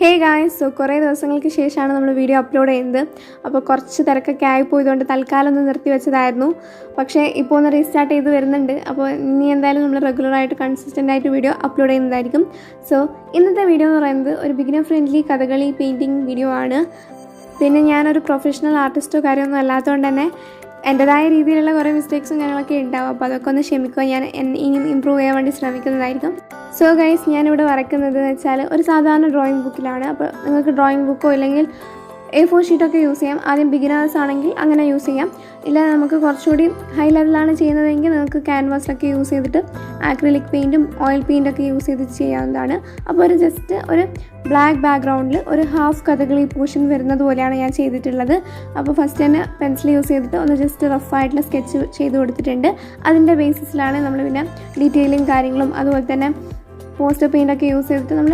Hey guys, കുറേ ദിവസങ്ങൾക്ക് ശേഷമാണ് നമ്മൾ വീഡിയോ അപ്ലോഡ് ചെയ്യുന്നത്. അപ്പോൾ കുറച്ച് തിരക്കൊക്കെ ആയിപ്പോയതുകൊണ്ട് തൽക്കാലം ഒന്ന് നിർത്തി വെച്ചതായിരുന്നു. പക്ഷേ ഇപ്പോൾ ഒന്ന് റീസ്റ്റാർട്ട് ചെയ്ത് വരുന്നുണ്ട്. അപ്പോൾ ഇനി എന്തായാലും നമ്മൾ റെഗുലറായിട്ട് കൺസിസ്റ്റൻ്റ് ആയിട്ട് വീഡിയോ അപ്ലോഡ് ചെയ്യുന്നതായിരിക്കും. സോ ഇന്നത്തെ വീഡിയോ എന്ന് പറയുന്നത് ഒരു beginner friendly Kathakali painting video ആണ്. പിന്നെ ഞാനൊരു പ്രൊഫഷണൽ ആർട്ടിസ്റ്റോ കാര്യമൊന്നും അല്ലാത്തതുകൊണ്ട് തന്നെ എൻ്റെതായ രീതിയിലുള്ള കുറേ മിസ്റ്റേക്സും കാര്യങ്ങളൊക്കെ ഉണ്ടാവും. അപ്പോൾ അതൊക്കെ ഒന്ന് ക്ഷമിക്കുക. ഞാൻ ഇനിയും ഇമ്പ്രൂവ് ചെയ്യാൻ വേണ്ടി ശ്രമിക്കുന്നതായിരിക്കും. സോ ഗൈസ്, ഞാനിവിടെ വരയ്ക്കുന്നത് എന്ന് വെച്ചാൽ ഒരു സാധാരണ ഡ്രോയിങ് ബുക്കിലാണ്. അപ്പോൾ നിങ്ങൾക്ക് ഡ്രോയിങ് ബുക്കോ ഇല്ലെങ്കിൽ A4 ഷീറ്റൊക്കെ യൂസ് ചെയ്യാം. ആദ്യം ബിഗിനേഴ്സ് ആണെങ്കിൽ അങ്ങനെ യൂസ് ചെയ്യാം. ഇല്ല നമുക്ക് കുറച്ചുകൂടി ഹൈ ലെവലാണ് ചെയ്യുന്നതെങ്കിൽ നിങ്ങൾക്ക് ക്യാൻവാസിലൊക്കെ യൂസ് ചെയ്തിട്ട് ആക്രിലിക് പെയിൻറ്റും ഓയിൽ പെയിൻറ്റൊക്കെ യൂസ് ചെയ്ത് ചെയ്യാവുന്നതാണ്. അപ്പോൾ ഒരു ജസ്റ്റ് ഒരു ബ്ലാക്ക് ബാക്ക്ഗ്രൗണ്ടിൽ ഒരു ഹാഫ് കഥകളി പോർഷൻ വരുന്നത് പോലെയാണ് ഞാൻ ചെയ്തിട്ടുള്ളത്. അപ്പോൾ ഫസ്റ്റ് തന്നെ പെൻസിൽ യൂസ് ചെയ്തിട്ട് ഒന്ന് ജസ്റ്റ് റഫായിട്ടുള്ള സ്കെച്ച് ചെയ്ത് കൊടുത്തിട്ടുണ്ട്. അതിൻ്റെ ബേസിസിലാണ് നമ്മൾ പിന്നെ ഡീറ്റെയിലിങ് കാര്യങ്ങളും അതുപോലെ തന്നെ പോസ്റ്റർ പെയിൻ്റൊക്കെ യൂസ് ചെയ്തിട്ട് നമ്മൾ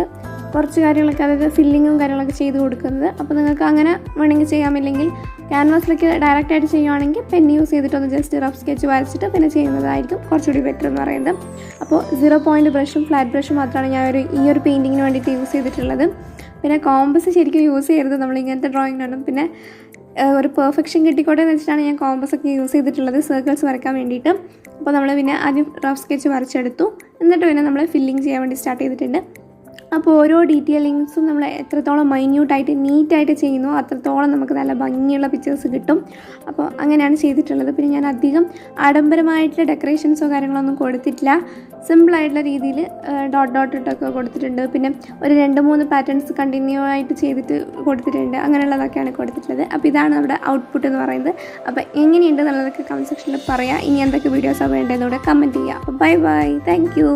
കുറച്ച് കാര്യങ്ങളൊക്കെ, അതായത് ഫില്ലിങ്ങും കാര്യങ്ങളൊക്കെ ചെയ്ത് കൊടുക്കുന്നത്. അപ്പോൾ നിങ്ങൾക്ക് അങ്ങനെ വേണമെങ്കിൽ ചെയ്യാമില്ലെങ്കിൽ ക്യാൻവാസിലേക്ക് ഡയറക്റ്റായിട്ട് ചെയ്യുകയാണെങ്കിൽ പെൻ യൂസ് ചെയ്തിട്ടൊന്ന് ജസ്റ്റ് റഫ് സ്കെച്ച് വരച്ചിട്ട് പിന്നെ ചെയ്യുന്നതായിരിക്കും കുറച്ചുകൂടി ബെറ്റർ എന്ന് പറയുന്നത്. അപ്പോൾ 0 ബ്രഷും ഫ്ലാറ്റ് ബ്രഷും മാത്രമാണ് ഞാൻ ഈ ഒരു പെയിൻറ്റിങ്ങിന് വേണ്ടിയിട്ട് യൂസ് ചെയ്തിട്ടുള്ളത്. പിന്നെ കോമ്പസ് ശരിക്കും യൂസ് ചെയ്യരുത് നമ്മൾ ഇങ്ങനത്തെ ഡ്രോയിങ്ങിനൊന്നും. പിന്നെ ഒരു പെർഫെക്ഷൻ കിട്ടിക്കോട്ടെ എന്ന് വെച്ചിട്ടാണ് ഞാൻ കോമ്പസൊക്കെ യൂസ് ചെയ്തിട്ടുള്ളത് സർക്കിൾസ് വരയ്ക്കാൻ വേണ്ടിയിട്ട്. അപ്പോൾ നമ്മൾ പിന്നെ ആദ്യം റഫ് സ്കെച്ച് വരച്ചെടുത്തു. എന്നിട്ട് പിന്നെ നമ്മൾ ഫില്ലിങ് ചെയ്യാൻ വേണ്ടി സ്റ്റാർട്ട് ചെയ്തിട്ടുണ്ട്. അപ്പോൾ ഓരോ ഡീറ്റെയിലിങ്സും നമ്മൾ എത്രത്തോളം മൈന്യൂട്ടായിട്ട് നീറ്റായിട്ട് ചെയ്യുന്നോ അത്രത്തോളം നമുക്ക് നല്ല ഭംഗിയുള്ള പിക്ചേഴ്സ് കിട്ടും. അപ്പോൾ അങ്ങനെയാണ് ചെയ്തിട്ടുള്ളത്. പിന്നെ ഞാൻ അധികം ആഡംബരമായിട്ടുള്ള ഡെക്കറേഷൻസോ കാര്യങ്ങളൊന്നും കൊടുത്തിട്ടില്ല. സിമ്പിളായിട്ടുള്ള രീതിയിൽ ഡോട്ട് ഇട്ടൊക്കെ കൊടുത്തിട്ടുണ്ട്. പിന്നെ ഒരു 2-3 പാറ്റേൺസ് കണ്ടിന്യൂ ആയിട്ട് ചെയ്തിട്ട് കൊടുത്തിട്ടുണ്ട്. അങ്ങനെയുള്ളതൊക്കെയാണ് കൊടുത്തിട്ടുള്ളത്. അപ്പോൾ ഇതാണ് നമ്മുടെ ഔട്ട്പുട്ട് എന്ന് പറയുന്നത്. അപ്പോൾ എങ്ങനെയുണ്ട് എന്നുള്ളതൊക്കെ കമൻറ്റ് സെക്ഷനിൽ പറയാം. ഇനി എന്തൊക്കെ വീഡിയോസാണ് വേണ്ടതെന്നൂടെ കമൻറ്റ് ചെയ്യുക. അപ്പോൾ ബൈ, താങ്ക് യു.